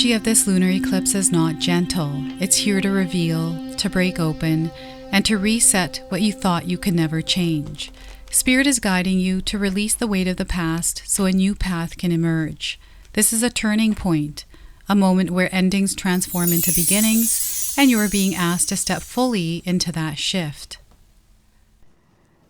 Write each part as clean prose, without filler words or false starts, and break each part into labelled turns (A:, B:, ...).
A: energy of this lunar eclipse is not gentle. It's here to reveal, to break open, and to reset what you thought you could never change. Spirit is guiding you to release the weight of the past so a new path can emerge. This is a turning point, a moment where endings transform into beginnings, and you are being asked to step fully into that shift.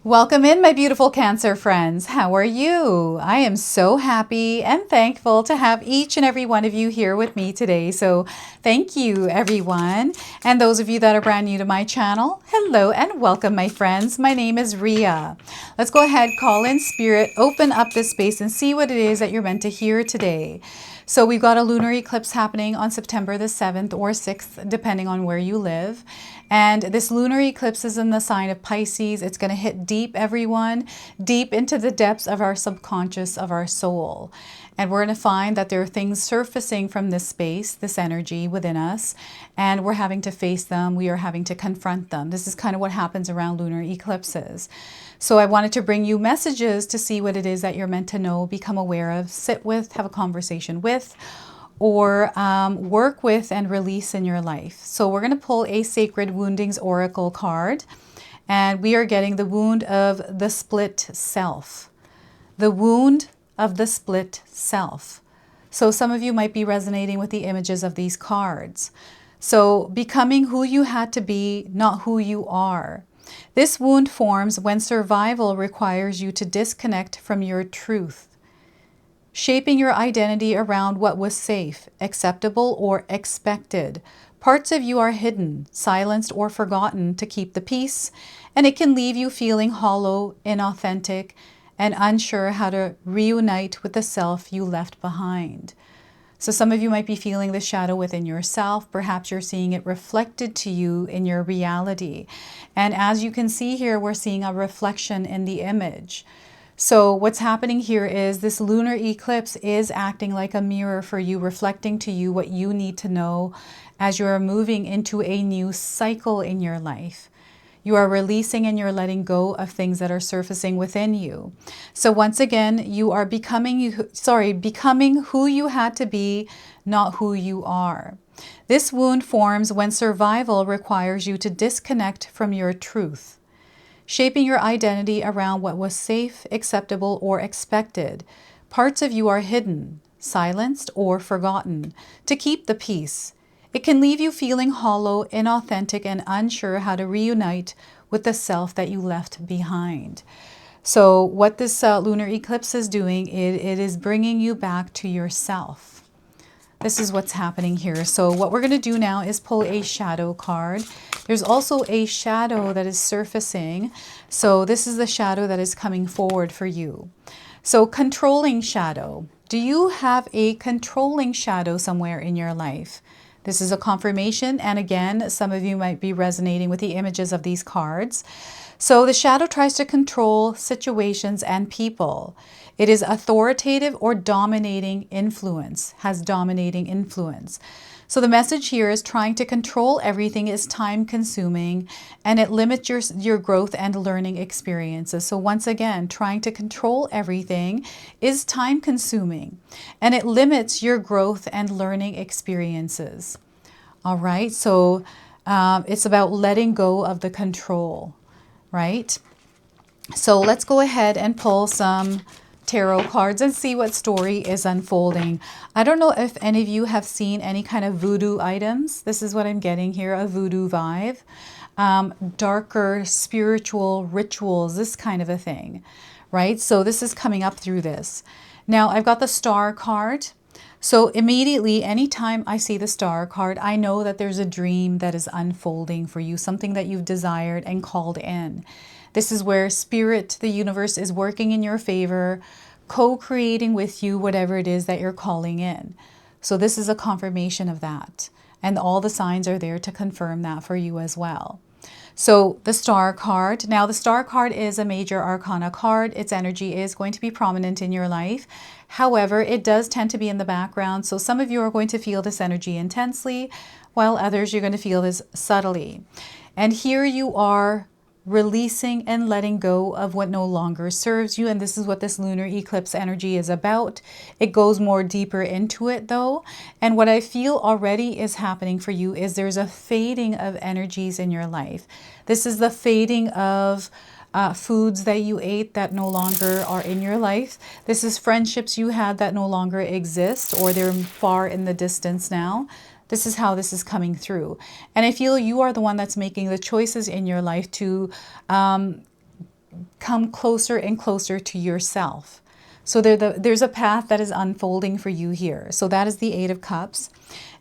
A: Welcome in, my beautiful Cancer friends. How are you? I am so happy and thankful to have each and every one of you here with me today. So thank you, everyone. And those of you that are brand new to my channel, hello and welcome, my friends. My name is Rhea. Let's go ahead, call in Spirit, open up this space and see what it is that you're meant to hear today. So we've got a lunar eclipse happening on September the 7th or 6th, depending on where you live. And this lunar eclipse is in the sign of Pisces. It's going to hit deep, everyone, deep into the depths of our subconscious, of our soul. And we're going to find that there are things surfacing from this space, this energy within us, and we're having to face them. We are having to confront them. This is kind of what happens around lunar eclipses. So I wanted to bring you messages to see what it is that you're meant to know, become aware of, sit with, have a conversation with, or work with and release in your life. So we're going to pull a Sacred Woundings Oracle card, and we are getting the wound of the split self. The wound of the split self. So some of you might be resonating with the images of these cards. So becoming who you had to be, not who you are. This wound forms when survival requires you to disconnect from your truth, shaping your identity around what was safe, acceptable, or expected. Parts of you are hidden, silenced, or forgotten to keep the peace, and it can leave you feeling hollow, inauthentic, and unsure how to reunite with the self you left behind. So some of you might be feeling the shadow within yourself. Perhaps you're seeing it reflected to you in your reality. And as you can see here, we're seeing a reflection in the image. So what's happening here is this lunar eclipse is acting like a mirror for you, reflecting to you what you need to know as you're moving into a new cycle in your life. You are releasing and you're letting go of things that are surfacing within you. So once again, you are becoming who you had to be, not who you are. This wound forms when survival requires you to disconnect from your truth, shaping your identity around what was safe, acceptable, or expected. Parts of you are hidden, silenced, or forgotten to keep the peace. It can leave you feeling hollow, inauthentic, and unsure how to reunite with the self that you left behind. So what this lunar eclipse is doing, it is bringing you back to yourself. This is what's happening here. So what we're going to do now is pull a shadow card. There's also a shadow that is surfacing. So this is the shadow that is coming forward for you. So controlling shadow. Do you have a controlling shadow somewhere in your life? This is a confirmation, and again, some of you might be resonating with the images of these cards. So the shadow tries to control situations and people. It is authoritative or dominating influence, has dominating influence. So the message here is trying to control everything is time consuming, and it limits your growth and learning experiences. So once again, trying to control everything is time consuming, and it limits your growth and learning experiences. All right, so it's about letting go of the control, right? So let's go ahead and pull some tarot cards and see what story is unfolding. I don't know if any of you have seen any kind of voodoo items. This is what I'm getting here, a voodoo vibe. Darker spiritual rituals, this kind of a thing, right? So this is coming up through this. Now I've got the Star card. So immediately, anytime I see the Star card, I know that there's a dream that is unfolding for you, something that you've desired and called in. This is where Spirit, the universe, is working in your favor, co-creating with you whatever it is that you're calling in. So this is a confirmation of that. And all the signs are there to confirm that for you as well. So the Star card. Now the Star card is a major arcana card. Its energy is going to be prominent in your life. However, it does tend to be in the background. So some of you are going to feel this energy intensely, while others you're going to feel this subtly. And here you are releasing and letting go of what no longer serves you. And this is what this lunar eclipse energy is about. It goes more deeper into it though. And what I feel already is happening for you is there's a fading of energies in your life. This is the fading of foods that you ate that no longer are in your life. This is friendships you had that no longer exist, or they're far in the distance now. This is how this is coming through. And I feel you are the one that's making the choices in your life to come closer and closer to yourself. So there's a path that is unfolding for you here. So that is the Eight of Cups.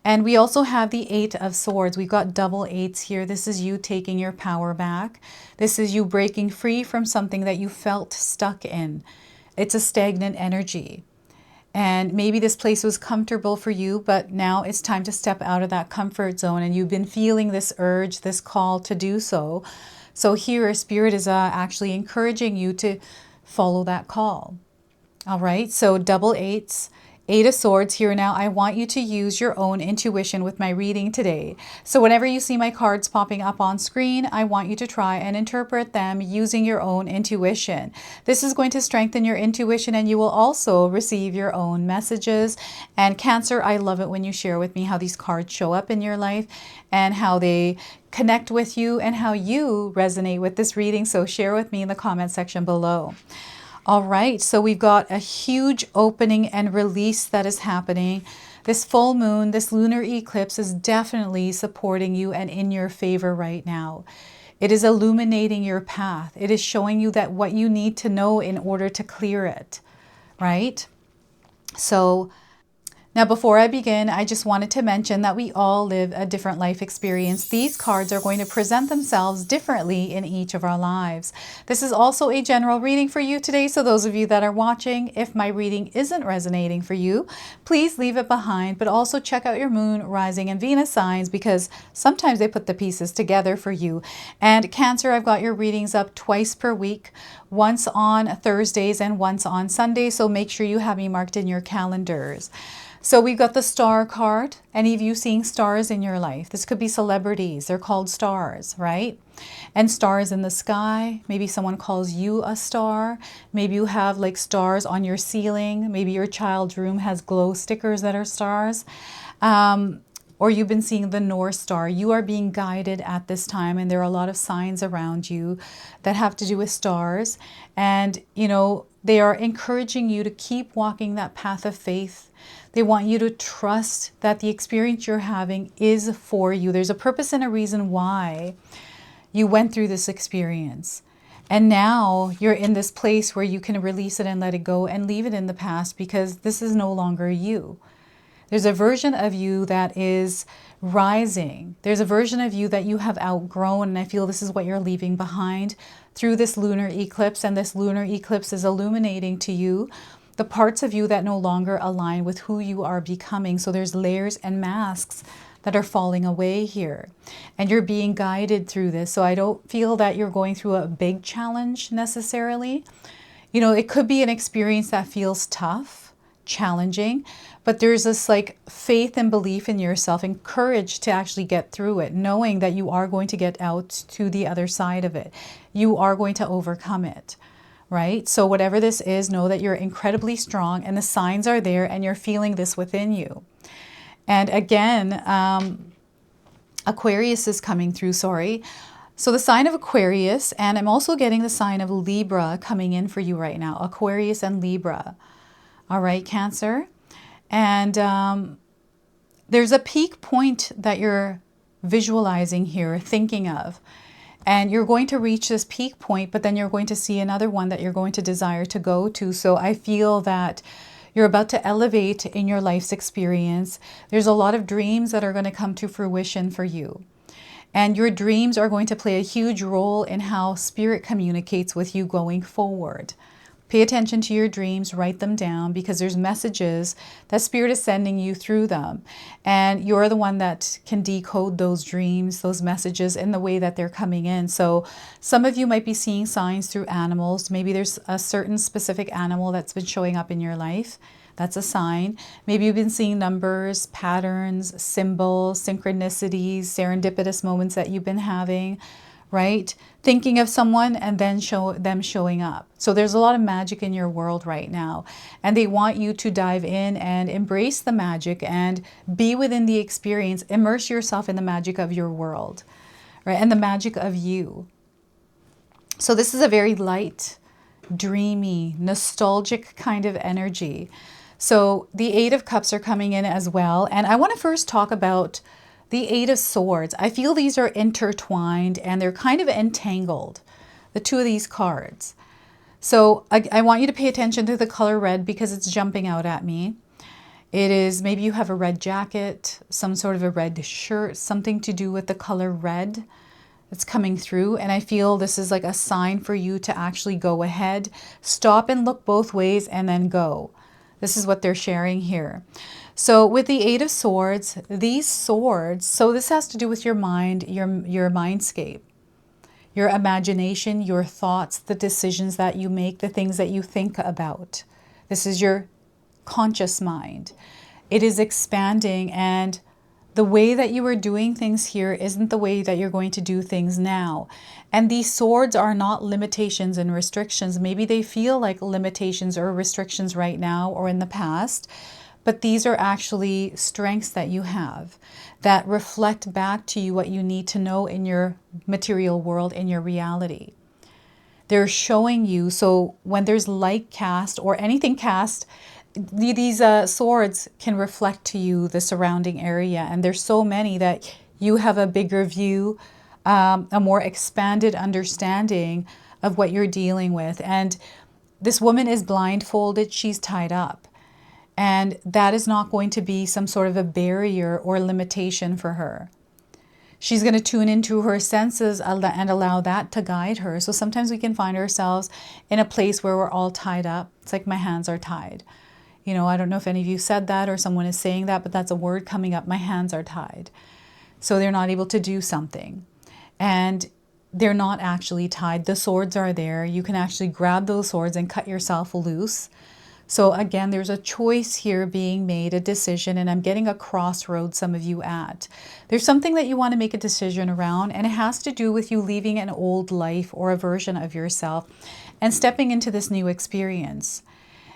A: And we also have the Eight of Swords. We've got double eights here. This is you taking your power back. This is you breaking free from something that you felt stuck in. It's a stagnant energy. And maybe this place was comfortable for you, but now it's time to step out of that comfort zone. And you've been feeling this urge, this call to do so. So here, Spirit is actually encouraging you to follow that call. All right, so double eights. Eight of Swords here now. I want you to use your own intuition with my reading today. So whenever you see my cards popping up on screen, I want you to try and interpret them using your own intuition. This is going to strengthen your intuition, and you will also receive your own messages. And Cancer, I love it when you share with me how these cards show up in your life and how they connect with you and how you resonate with this reading. So share with me in the comment section below. All right, so we've got a huge opening and release that is happening. This full moon, this lunar eclipse is definitely supporting you and in your favor right now. It is illuminating your path. It is showing you that what you need to know in order to clear it, right? So now, before I begin, I just wanted to mention that we all live a different life experience. These cards are going to present themselves differently in each of our lives. This is also a general reading for you today. So those of you that are watching, if my reading isn't resonating for you, please leave it behind, but also check out your moon, rising, and Venus signs, because sometimes they put the pieces together for you. And Cancer, I've got your readings up twice per week, once on Thursdays and once on Sundays. So make sure you have me marked in your calendars. So we've got the star card. Any of you seeing stars in your life? This could be celebrities. They're called stars, right? And stars in the sky. Maybe someone calls you a star. Maybe you have like stars on your ceiling. Maybe your child's room has glow stickers that are stars. Or you've been seeing the North Star. You are being guided at this time, and there are a lot of signs around you that have to do with stars. And, you know, they are encouraging you to keep walking that path of faith. They want you to trust that the experience you're having is for you. There's a purpose and a reason why you went through this experience. And now you're in this place where you can release it and let it go and leave it in the past, because this is no longer you. There's a version of you that is rising. There's a version of you that you have outgrown, and I feel this is what you're leaving behind through this lunar eclipse. And this lunar eclipse is illuminating to you the parts of you that no longer align with who you are becoming. So there's layers and masks that are falling away here, and you're being guided through this. So I don't feel that you're going through a big challenge necessarily. You know, it could be an experience that feels tough, challenging, but there's this like faith and belief in yourself and courage to actually get through it, knowing that you are going to get out to the other side of it. You are going to overcome it. Right? So whatever this is, know that you're incredibly strong, and the signs are there, and you're feeling this within you. And again, Aquarius is coming through, sorry. So the sign of Aquarius, and I'm also getting the sign of Libra coming in for you right now. Aquarius and Libra. All right, Cancer. And there's a peak point that you're visualizing here, thinking of. And you're going to reach this peak point, but then you're going to see another one that you're going to desire to go to. So I feel that you're about to elevate in your life's experience. There's a lot of dreams that are going to come to fruition for you. And your dreams are going to play a huge role in how Spirit communicates with you going forward. Pay attention to your dreams, write them down, because there's messages that Spirit is sending you through them. And you're the one that can decode those dreams, those messages in the way that they're coming in. So some of you might be seeing signs through animals. Maybe there's a certain specific animal that's been showing up in your life. That's a sign. Maybe you've been seeing numbers, patterns, symbols, synchronicities, serendipitous moments that you've been having. right? Thinking of someone and then them showing up. So there's a lot of magic in your world right now. And they want you to dive in and embrace the magic and be within the experience. Immerse yourself in the magic of your world, right? And the magic of you. So this is a very light, dreamy, nostalgic kind of energy. So the Eight of Cups are coming in as well. And I want to first talk about the Eight of Swords. I feel these are intertwined and they're kind of entangled, the two of these cards. So I want you to pay attention to the color red because it's jumping out at me. It is, maybe you have a red jacket, some sort of a red shirt, something to do with the color red that's coming through. And I feel this is like a sign for you to actually go ahead, stop and look both ways and then go. This is what they're sharing here. So with the Eight of Swords, these swords, so this has to do with your mind, your mindscape, your imagination, your thoughts, the decisions that you make, the things that you think about. This is your conscious mind. It is expanding, and the way that you are doing things here isn't the way that you're going to do things now. And these swords are not limitations and restrictions. Maybe they feel like limitations or restrictions right now or in the past, but these are actually strengths that you have that reflect back to you what you need to know in your material world, in your reality. They're showing you, so when there's light cast or anything cast, these swords can reflect to you the surrounding area. And there's so many that you have a bigger view, a more expanded understanding of what you're dealing with. And this woman is blindfolded, she's tied up. And that is not going to be some sort of a barrier or limitation for her. She's going to tune into her senses and allow that to guide her. So sometimes we can find ourselves in a place where we're all tied up. It's like my hands are tied. You know, I don't know if any of you said that or someone is saying that, but that's a word coming up. My hands are tied. So they're not able to do something. And they're not actually tied. The swords are there. You can actually grab those swords and cut yourself loose. So again, there's a choice here being made, a decision, and I'm getting a crossroads some of you at. There's something that you want to make a decision around, and it has to do with you leaving an old life or a version of yourself and stepping into this new experience.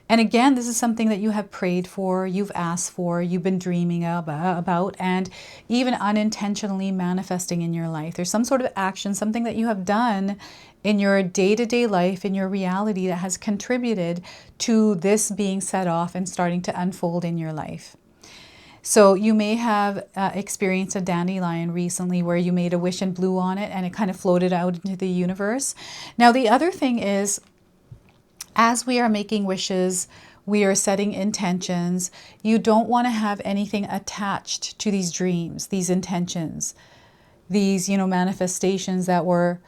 A: And again, this is something that you have prayed for, you've asked for, you've been dreaming about, and even unintentionally manifesting in your life. There's some sort of action, something that you have done in your day-to-day life, in your reality, that has contributed to this being set off and starting to unfold in your life. So you may have experienced a dandelion recently where you made a wish and blew on it and it kind of floated out into the universe. Now, the other thing is, as we are making wishes, we are setting intentions. You don't want to have anything attached to these dreams, these intentions, these, manifestations that we're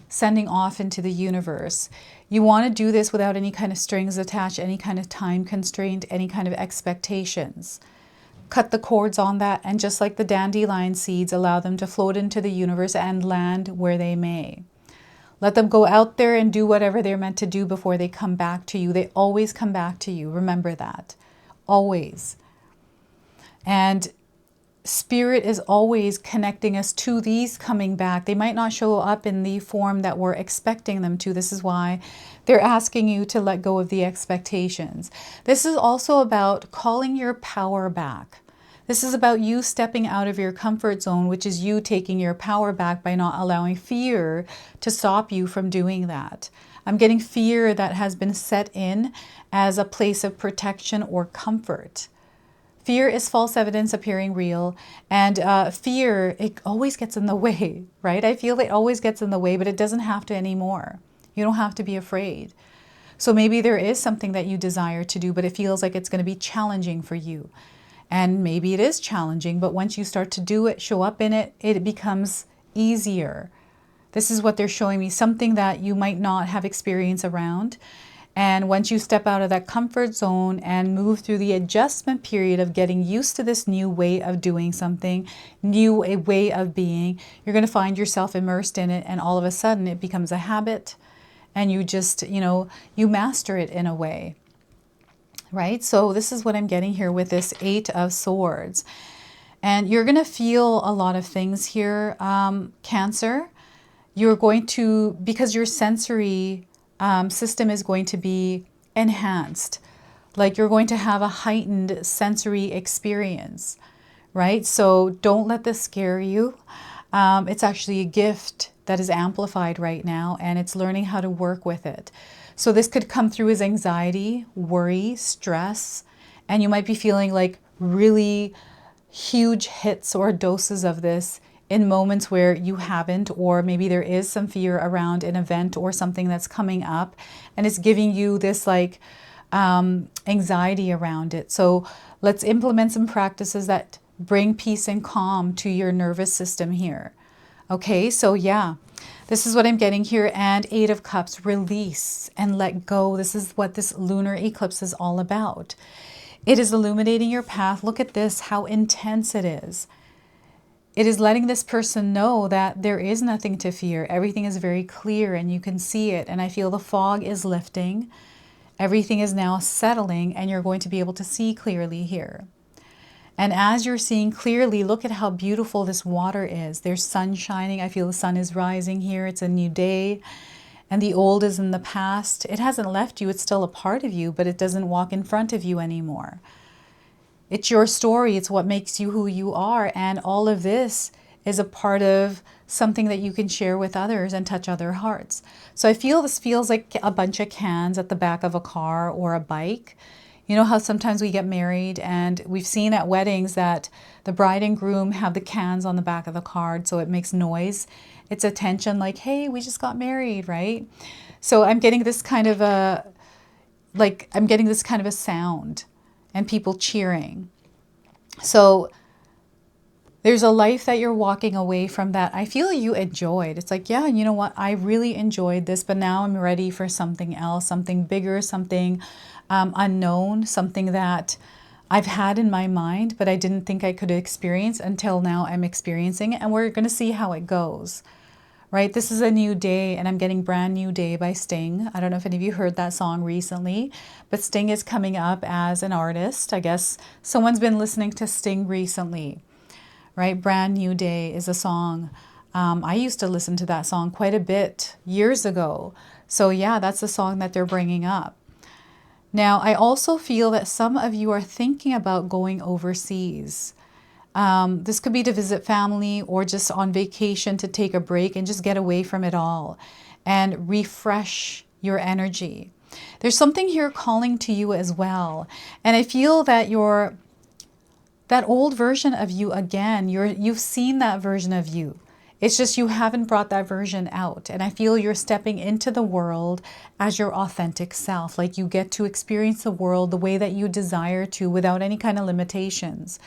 A: sending off into the universe. You want to do this without any kind of strings attached, any kind of time constraint, any kind of expectations. Cut the cords on that, and just like the dandelion seeds, allow them to float into the universe and land where they may. Let them go out there and do whatever they're meant to do before they come back to you. They always come back to you. Remember that. Always. And Spirit is always connecting us to these coming back. They might not show up in the form that we're expecting them to. This is why they're asking you to let go of the expectations. This is also about calling your power back. This is about you stepping out of your comfort zone, which is you taking your power back by not allowing fear to stop you from doing that. I'm getting fear that has been set in as a place of protection or comfort. Fear is false evidence appearing real, and fear, it always gets in the way, right? I feel it always gets in the way, but it doesn't have to anymore. You don't have to be afraid. So maybe there is something that you desire to do, but it feels like it's going to be challenging for you. And maybe it is challenging, but once you start to do it, show up in it, it becomes easier. This is what they're showing me, something that you might not have experience around. And once you step out of that comfort zone and move through the adjustment period of getting used to this new way of doing something, new way of being, you're going to find yourself immersed in it, and all of a sudden it becomes a habit, and you just, you master it in a way. Right? So this is what I'm getting here with this Eight of Swords. And you're going to feel a lot of things here, Cancer. you're going to, because your sensory system is going to be enhanced. Like you're going to have a heightened sensory experience, right? So don't let this scare you. It's actually a gift that is amplified right now, and it's learning how to work with it. So this could come through as anxiety, worry, stress, and you might be feeling like really huge hits or doses of this in moments where you haven't, or maybe there is some fear around an event or something that's coming up, and it's giving you this like anxiety around it. So let's implement some practices that bring peace and calm to your nervous system here. Okay, so yeah, this is what I'm getting here. And Eight of Cups, release and let go. This is what this lunar eclipse is all about. It is illuminating your path. Look at this, how intense it is. It is letting this person know that there is nothing to fear. Everything is very clear and you can see it. And I feel the fog is lifting. Everything is now settling and you're going to be able to see clearly here. And as you're seeing clearly, look at how beautiful this water is. There's sun shining. I feel the sun is rising here. It's a new day. And the old is in the past. It hasn't left you. It's still a part of you, but it doesn't walk in front of you anymore. It's your story. It's what makes you who you are. And all of this is a part of something that you can share with others and touch other hearts. So I feel this feels like a bunch of cans at the back of a car or a bike. You know how sometimes we get married and we've seen at weddings that the bride and groom have the cans on the back of the card, so it makes noise. It's attention, like, hey, we just got married, right? So I'm getting this kind of a, sound and people cheering. So there's a life that you're walking away from that I feel you enjoyed. It's like, yeah, you know what? I really enjoyed this, but now I'm ready for something else, something bigger, something unknown, something that I've had in my mind, but I didn't think I could experience until now I'm experiencing it. And we're going to see how it goes, right? This is a new day, and I'm getting Brand New Day by Sting. I don't know if any of you heard that song recently, but Sting is coming up as an artist. I guess someone's been listening to Sting recently. Right? Brand New Day is a song. I used to listen to that song quite a bit years ago. So yeah, that's the song that they're bringing up. Now, I also feel that some of you are thinking about going overseas. This could be to visit family or just on vacation to take a break and just get away from it all and refresh your energy. There's something here calling to you as well. And I feel that that old version of you again, you've seen that version of you. It's just you haven't brought that version out. And I feel you're stepping into the world as your authentic self. Like you get to experience the world the way that you desire to without any kind of limitations.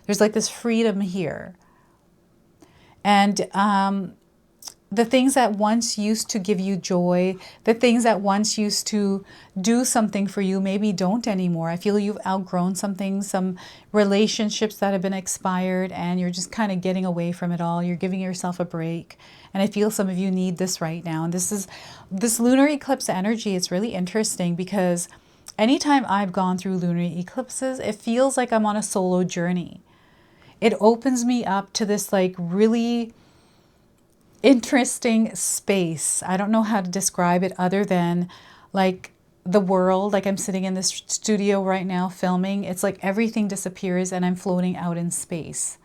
A: There's like this freedom here. And the things that once used to give you joy, the things that once used to do something for you, maybe don't anymore. I feel you've outgrown something, some relationships that have been expired, and you're just kind of getting away from it all. You're giving yourself a break. And I feel some of you need this right now. And this lunar eclipse energy, it's really interesting because anytime I've gone through lunar eclipses, it feels like I'm on a solo journey. It opens me up to this like really interesting space. I don't know how to describe it other than like the world, like I'm sitting in this studio right now filming. It's like everything disappears and I'm floating out in space.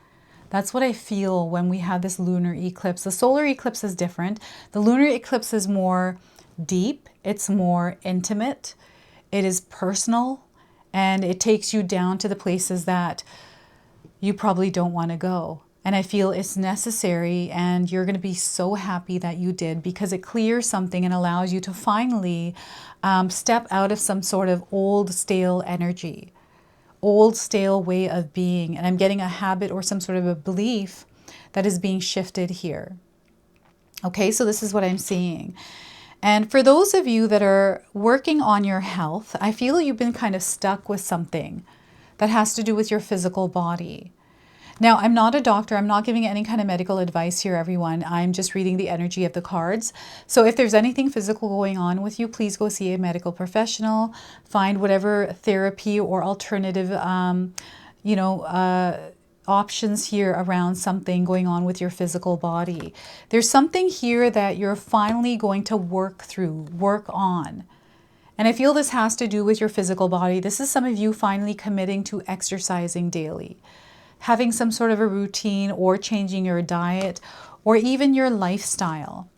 A: That's what I feel when we have this lunar eclipse. The solar eclipse is different. The lunar eclipse is more deep. It's more intimate. It is personal, and it takes you down to the places that you probably don't want to go. And I feel it's necessary, and you're going to be so happy that you did, because it clears something and allows you to finally step out of some sort of old, stale energy, old, stale way of being. And I'm getting a habit or some sort of a belief that is being shifted here. Okay, so this is what I'm seeing. And for those of you that are working on your health, I feel you've been kind of stuck with something that has to do with your physical body. Now, I'm not a doctor. I'm not giving any kind of medical advice here, everyone. I'm just reading the energy of the cards. So if there's anything physical going on with you, please go see a medical professional. Find whatever therapy or alternative, options here around something going on with your physical body. There's something here that you're finally going to work through, work on. And I feel this has to do with your physical body. This is some of you finally committing to exercising daily, having some sort of a routine, or changing your diet, or even your lifestyle.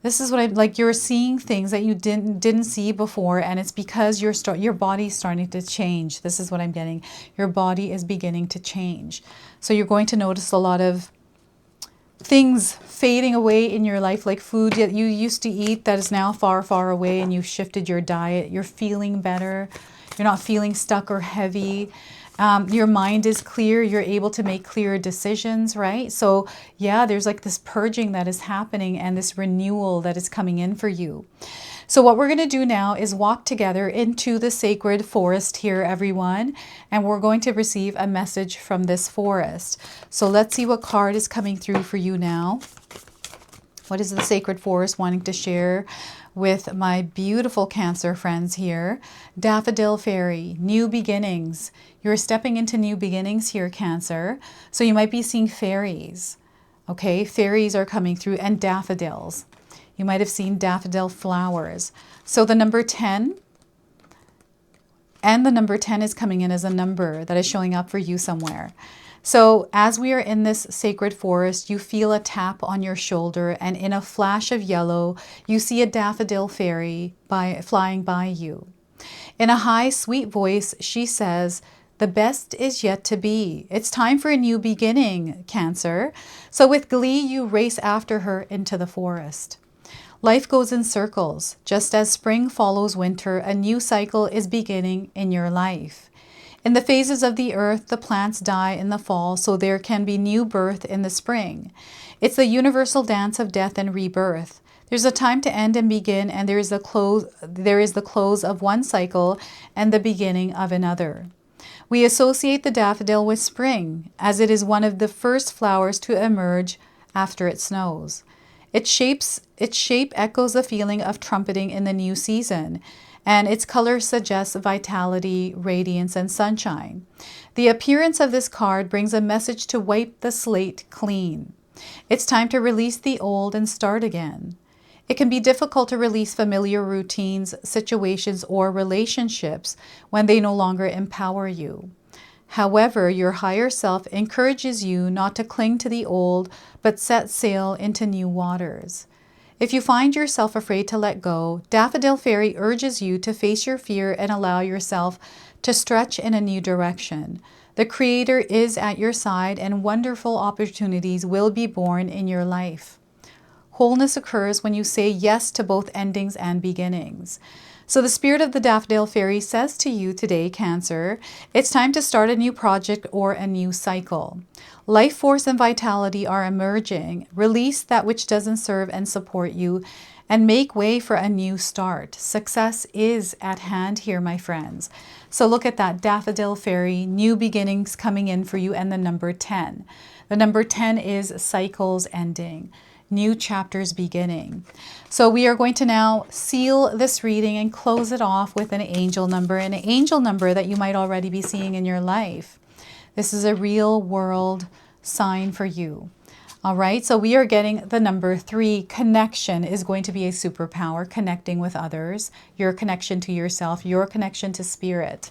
A: This is what I like. You're seeing things that you didn't see before, and it's because your body's starting to change. This is what I'm getting. Your body is beginning to change. So you're going to notice a lot of things fading away in your life, like food that you used to eat that is now far, far away, and you've shifted your diet. You're feeling better. You're not feeling stuck or heavy. Your mind is clear. You're able to make clearer decisions, right? So yeah, there's like this purging that is happening and this renewal that is coming in for you. So what we're going to do now is walk together into the sacred forest here, everyone, and we're going to receive a message from this forest. So let's see what card is coming through for you now. What is the sacred forest wanting to share with my beautiful Cancer friends here? Daffodil Fairy, new beginnings. You're stepping into new beginnings here, Cancer. So you might be seeing fairies. Okay, fairies are coming through, and daffodils. You might have seen daffodil flowers. So the number 10 and the number 10 is coming in as a number that is showing up for you somewhere. So as we are in this sacred forest, you feel a tap on your shoulder, and in a flash of yellow, you see a daffodil fairy flying by you. In a high, sweet voice, she says, "The best is yet to be. It's time for a new beginning, Cancer." So with glee, you race after her into the forest. Life goes in circles. Just as spring follows winter, a new cycle is beginning in your life. In the phases of the earth, the plants die in the fall, so there can be new birth in the spring. It's the universal dance of death and rebirth. There's a time to end and begin, and there is the close of one cycle and the beginning of another. We associate the daffodil with spring, as it is one of the first flowers to emerge after it snows. Its shape echoes the feeling of trumpeting in the new season, and its color suggests vitality, radiance, and sunshine. The appearance of this card brings a message to wipe the slate clean. It's time to release the old and start again. It can be difficult to release familiar routines, situations, or relationships when they no longer empower you. However, your higher self encourages you not to cling to the old, but set sail into new waters. If you find yourself afraid to let go, Daffodil Fairy urges you to face your fear and allow yourself to stretch in a new direction. The Creator is at your side, and wonderful opportunities will be born in your life. Wholeness occurs when you say yes to both endings and beginnings. So the spirit of the Daffodil Fairy says to you today, Cancer, it's time to start a new project or a new cycle. Life force and vitality are emerging. Release that which doesn't serve and support you, and make way for a new start. Success is at hand here, my friends. So look at that, Daffodil Fairy, new beginnings coming in for you, and the number 10. The number 10 is cycles ending, new chapters beginning. So we are going to now seal this reading and close it off with an angel number that you might already be seeing in your life. This is a real world sign for you. All right, so we are getting the number 3. Connection is going to be a superpower, connecting with others, your connection to yourself, your connection to spirit.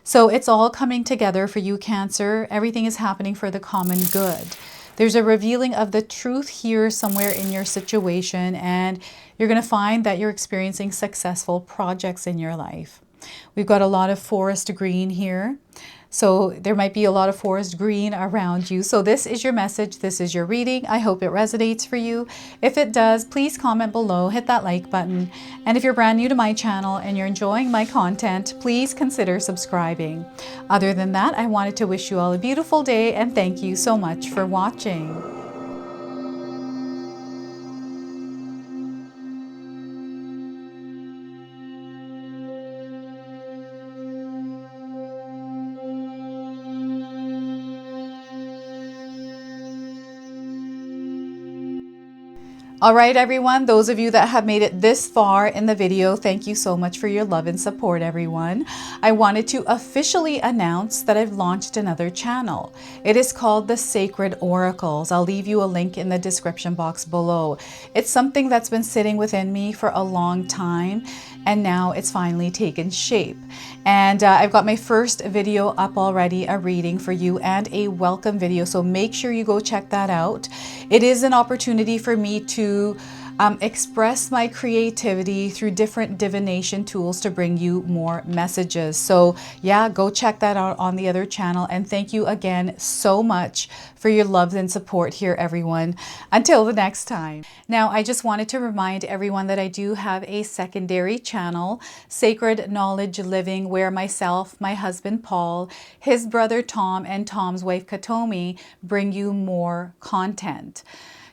A: So it's all coming together for you, Cancer. Everything is happening for the common good. There's a revealing of the truth here somewhere in your situation, and you're going to find that you're experiencing successful projects in your life. We've got a lot of forest green here. So there might be a lot of forest green around you. So this is your message. This is your reading. I hope it resonates for you. If it does, please comment below, hit that like button. And if you're brand new to my channel and you're enjoying my content, please consider subscribing. Other than that, I wanted to wish you all a beautiful day, and thank you so much for watching. All right, everyone, those of you that have made it this far in the video, thank you so much for your love and support, everyone. I wanted to officially announce that I've launched another channel. It is called The Sacred Oracles. I'll leave you a link in the description box below. It's something that's been sitting within me for a long time, and now it's finally taken shape. And I've got my first video up already, a reading for you and a welcome video. So make sure you go check that out. It is an opportunity for me to express my creativity through different divination tools to bring you more messages. So yeah, go check that out on the other channel. And thank you again so much for your love and support here, everyone. Until the next time. Now, I just wanted to remind everyone that I do have a secondary channel, Sacred Knowledge Living, where myself, my husband Paul, his brother Tom, and Tom's wife Katomi bring you more content.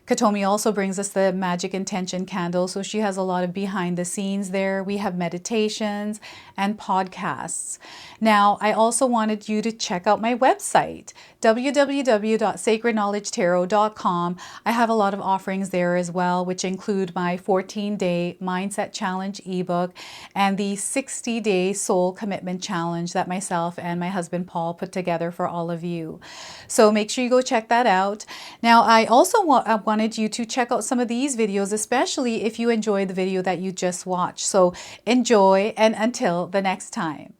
A: Katomi also brings us the Magic Intention candle, so she has a lot of behind the scenes there. We have meditations and podcasts. Now, I also wanted you to check out my website, www.sacredknowledgetarot.com. I have a lot of offerings there as well, which include my 14-day Mindset Challenge ebook and the 60-day Soul Commitment Challenge that myself and my husband Paul put together for all of you. So make sure you go check that out. Now, I also wanted you to check out some of these videos, especially if you enjoyed the video that you just watched. So enjoy, and until the next time.